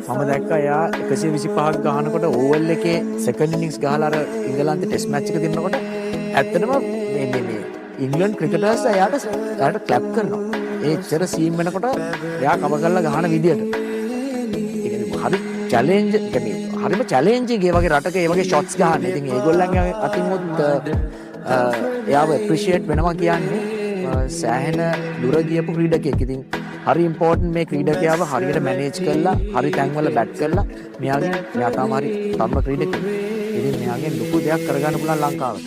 මම දැක්කා එයා 125ක් ගහනකොට ඕවල් එකේ සෙකන්ඩ් ඉනින්ග්ස් ගහලා අර ඉංගලන්තේ ටෙස්ට් මැච් එක දිනනකොට ඇත්තටම මේ ඉංග්ලන්ඩ් ක්‍රිකටර්ස් එයාට ක්ලැප් කරනවා. ඒ ඉතර සීන් වෙනකොට එයා කව කරලා ගහන විදියට. හරි චැලෙන්ජ් හරිම චැලෙන්ජින් ඒ වගේ රටක ඒ වගේ ෂොට්ස් ගහන්න. ඉතින් ඒගොල්ලන්ගේ අතිමුත් එයාව ඇප්‍රීෂিয়েට් වෙනවා කියන්නේ සෑහෙන දුර ගියපු ක්‍රීඩකයෙක්. ඉතින් හරි ඉම්පෝටන්ට් මේ ක්‍රීඩකයාව හරියට මැනේජ් කරලා හරි තැන්වල බැට් කරලා මෙයා තාම හරි තරුණ ක්‍රීඩකයෙක්. ඉතින් මෙයාගෙන් ලොකු දෙයක් කරගන්න පුළුවන් ලංකාවට.